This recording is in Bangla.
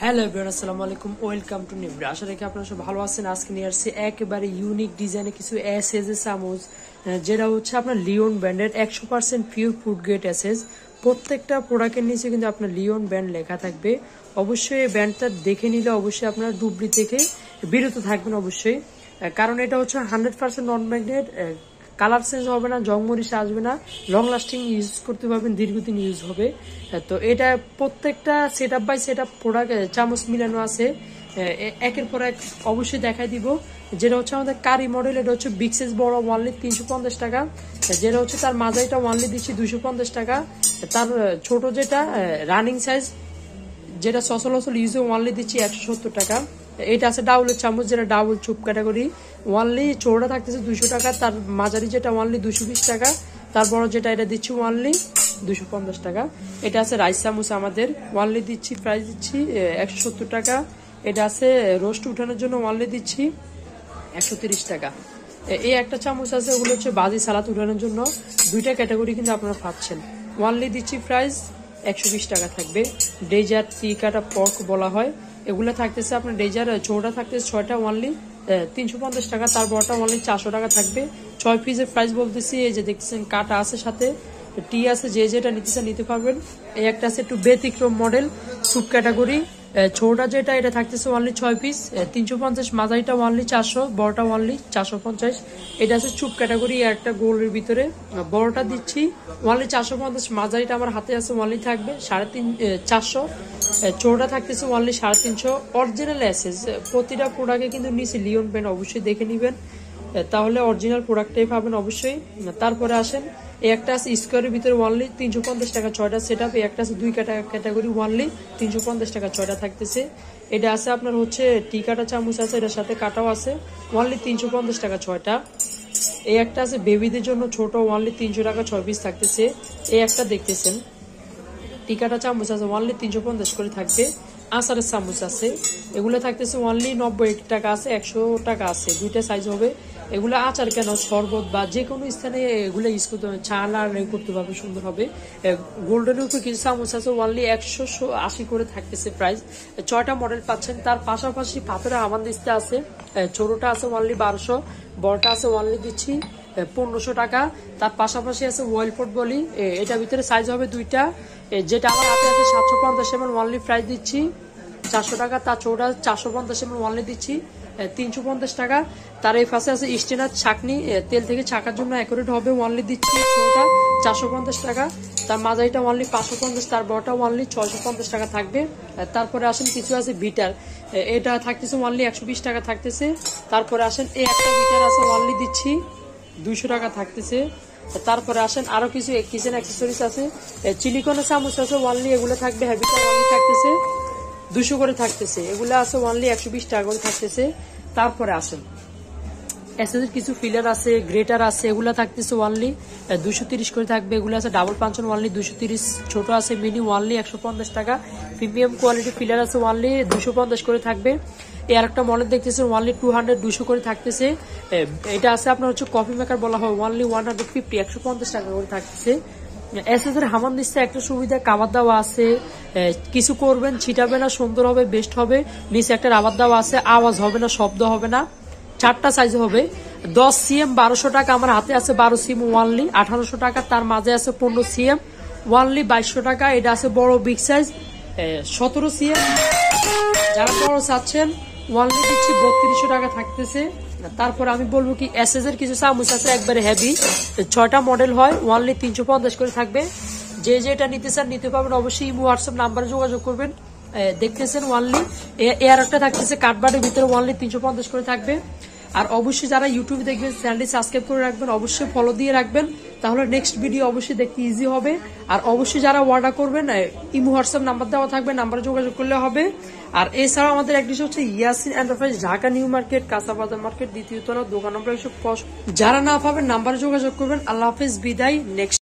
হ্যালো এভরিওয়ান, আসসালামু আলাইকুম, ওয়েলকাম টু নিউ ভিডিও। আশা রাখি আপনারা সব ভালো আছেন। আজকে নিয়ে আসছি একেবারে ইউনিক ডিজাইনে কিছু এসএস এর চামচ, যেটা হচ্ছে আপনার লিওন ব্র্যান্ডের 100% পিওর ফুড গ্রেড এসএস। প্রত্যেকটা প্রোডাক্টের নিচে কিন্তু আপনার লিওন ব্র্যান্ড লেখা থাকবে। অবশ্যই এই ব্র্যান্ডটা দেখে নিলে অবশ্যই আপনার ডুপ্লিকেট থেকে বিরত থাকবেন অবশ্যই, কারণ এটা হচ্ছে 100% নন ম্যাগনেট। কালার চেঞ্জ হবে না, জংমরিচে আসবে না, লং লাস্টিং ইউজ করতে পারবেন, দীর্ঘদিন ইউজ হবে। তো এটা প্রত্যেকটা set up by set up product চামচ মিলানো আছে, একের পর এক অবশ্যই দেখাই দিব। যেটা হচ্ছে আমাদের কারি মডেল, এটা হচ্ছে বিগ সাইজ বড় ওয়ানলি 350 টাকা। যেটা হচ্ছে তার মাঝারিটা ওয়ানলি দিচ্ছি 250 টাকা। তার ছোট যেটা রানিং সাইজ, যেটা সচল ইউজে ওয়ানলি দিচ্ছি 170 টাকা। এটা আছে ডাবলের চামচ, যেটা ডাবল চুপ ক্যাটাগরি, ওয়ানলি চৌড়া থাকতেছে 200 টাকা। তার মাঝারি যেটা ওয়ানলি 220 টাকা। তার বড় যেটা এটা দিচ্ছি ওয়ানলি 250 টাকা। এটা আছে রাইস চামচ, আমাদের ওয়ানলি দিচ্ছি প্রাইস দিচ্ছি 170 টাকা। এটা আছে রোস্ট উঠানোর জন্য ওয়ানলি দিচ্ছি 130 টাকা। এই একটা চামচ আছে, ওগুলো হচ্ছে বাজি সালাদ উঠানোর জন্য। দুইটা ক্যাটাগরি কিন্তু আপনারা পাচ্ছেন, ওয়ানলি দিচ্ছি প্রাইস 120 টাকা থাকবে। ডেজার্ট তিকাটা পর্ক বলা হয়, এগুলো থাকতেছে আপনার ডেজার্ট চৌড়া থাকতেছে 6টা ওয়ানলি 350 টাকা। তার বড়টা ওয়ানলি 400 টাকা থাকবে। 6 পিসের প্রাইস বলতেছি, এই যে দেখতেছেন কাটা আছে সাথে, টি আছে, যে যেটা নিতে নিতে পারবেন। এই একটা আছে একটু ব্যতিক্রম মডেল স্যুপ ক্যাটাগরি, ছোটটা যেটা এটা থাকতেছে ওয়ানলি 6 পিস 350, মাঝারিটা ওয়ানলি 400, বড়টা ওয়ানলি 450। এটা আছে চুপ ক্যাটাগরি, একটা গোলের ভিতরে, বড়টা দিচ্ছি ওয়ানলি 450, মাঝারিটা আমার হাতে আছে ওয়ানলি থাকবে 450, ছোটটা থাকতেছে ওয়ানলি 350। অরিজিনাল এসএস প্রতিটা প্রোডাক্টে কিন্তু নিচে লিওন ব্র্যান্ড, অবশ্যই দেখে নেবেন, তাহলে অরিজিনাল প্রোডাক্টটাই পাবেন অবশ্যই। তারপরে আসেন, এই একটা আছে স্কোয়ারের ভিতরে ওয়ানলি 350 টাকা 6টা সেট আপ। এই একটা আছে 2 ক্যাটাগরি ওয়ানলি 350 টাকা 6টা থাকতেছে। এটা আছে আপনার হচ্ছে টিকাটা চামচ আছে, এটার সাথে কাটাও আছে, ওয়ানলি 350 টাকা 6টা। এই একটা আছে বেবিদের জন্য ছোট, ওয়ানলি 300 টাকা 6 পিস থাকতেছে। এই একটা দেখতেছেন টিকাটা চামচ আছে, ওয়ানলি 350 করে থাকবে। আচারের চামচ আছে, এগুলো থাকতেছে ওয়ানলি 90 টাকা আছে, 100 টাকা আছে, দুইটা সাইজ হবে। এগুলো আচার কেন, শরবত বা যে কোনো স্থানে এগুলো ইউজ করতে হবে, চালা করতে পারবে, সুন্দর হবে। গোল্ডেনের উপর কিছু চামচ আছে, ওয়ানলি 180 করে থাকতেছে প্রাইস। 6টা মডেল পাচ্ছেন। তার পাশাপাশি পাথরের হামানদিস্তা আছে, ছোটটা আছে ওয়ানলি 1200, বড়টা আছে ওয়ানলি দিচ্ছি 1500 টাকা। তার পাশাপাশি আছে ওয়েল পোর্ট বলি, এটার ভিতরে সাইজ হবে দুইটা, যেটা আমার হাতে আছে 750 ml, ওয়ানলি প্রাইস দিচ্ছি 400 টাকা। তার চৌড়া 450 ml, ওয়ানলি দিচ্ছি 350 টাকা। তার এই পাশে আছে স্টেনার ছাকনি, তেল থেকে ছাকার জন্য অ্যাকুরেট হবে, ওয়ানলি দিচ্ছি চৌড়া 450 টাকা। তার মাঝারিটা ওয়ানলি 550, তার বড়টা ওয়ানলি 650 টাকা থাকবে। তারপরে আসেন কিছু আছে বিটার, এটা থাকতেছে ওয়ানলি 120 টাকা থাকতেছে। তারপরে আসেন এই একটা বিটার আছে, ওয়ানলি দিচ্ছি 200 টাকা থাকতেছে। তারপরে আসেন আরো কিছু কিচেন অ্যাক্সেসরিজ আছে, চিলিকনের চামচ আছে ওয়ানলি, এগুলো থাকবে হ্যাবিটা ওয়ানলি থাকতেছে 200 করে থাকতেছে। এগুলো আছে ওয়ানলি 120 টাকা করে থাকতেছে। তারপরে আসেন এসএসের কিছু ফিলার আছে, গ্রেটার আছে, এগুলো থাকতেছে ওয়ানলি 230 করে থাকবে। এগুলো আছে ডাবল পাঞ্চন ওয়ানলি 230, ছোট আছে মিনি ওয়ানলি 150 টাকা। প্রিমিয়াম কোয়ালিটি ফিলার আছে ওয়ানলি 250 করে থাকবে। এর একটা মডেল দেখতেছেন ওয়ানলি 200 200 করে থাকতেছে। এটা আছে আপনার হচ্ছে কফি মেকার বলা হয়, ওয়ানলি 150 150 টাকা করে থাকতেছে। এসএসের হামানদিস্তা একটা সুবিধা, কাবার দেওয়া আছে, কিছু করবেন ছিটাবে না, সুন্দর হবে, বেস্ট হবে। নিচে একটা রাবার দেওয়া আছে, আওয়াজ হবে না, শব্দ হবে না। 4টা সাইজ হবে, 10 সিএম 1200 টাকা, আমার হাতে আছে 12 সিএম ওয়ানলি 1800 টাকা। তার মাঝে আছে 15 সিএম ওয়ানলি 2200 টাকা। এটা আছে বড় বিগ সাইজ 17 সিএম, যারা বড় চাচ্ছেন ওয়ানলি দিচ্ছি 3200 টাকা থাকতেছে। তারপর আমি বলবো কি এসএস এর কিছু চামচ আছে একবারে হেভি, 6টা মডেল হয়, ওয়ানলি 350 করে থাকবে। যে যেটা নিতে চান নিতে পারবেন, অবশ্যই ইমো হোয়াটসঅ্যাপ নাম্বারে যোগাযোগ করবেন। দেখতেছেন ওয়ানলি এর একটা থাকতেছে কাঠবার্ডের ভিতরে, ওয়ানলি 350 করে থাকবে। আর অবশ্যই যারা ইউটিউবে দেখবেন চ্যানেলটি সাবস্ক্রাইব করে রাখবেন, অবশ্যই ফলো দিয়ে রাখবেন, তাহলে নেক্সট ভিডিও অবশ্যই দেখতে ইজি হবে। আর অবশ্যই যারা অর্ডার করবেন ইমো হোয়াটসঅ্যাপ নাম্বার দেওয়া থাকবে, নাম্বারে যোগাযোগ করলে হবে। আর এছাড়াও আমাদের অ্যাড্রেস হচ্ছে Yasin enterprise, Dhaka new market, কাঁচাবাজার মার্কেট, দ্বিতীয় তলা, দোকান নম্বর 105। যারা না পাবেন নাম্বারে যোগাযোগ করবেন। আল্লাহ হাফেজ, বিদায়, নেক্সট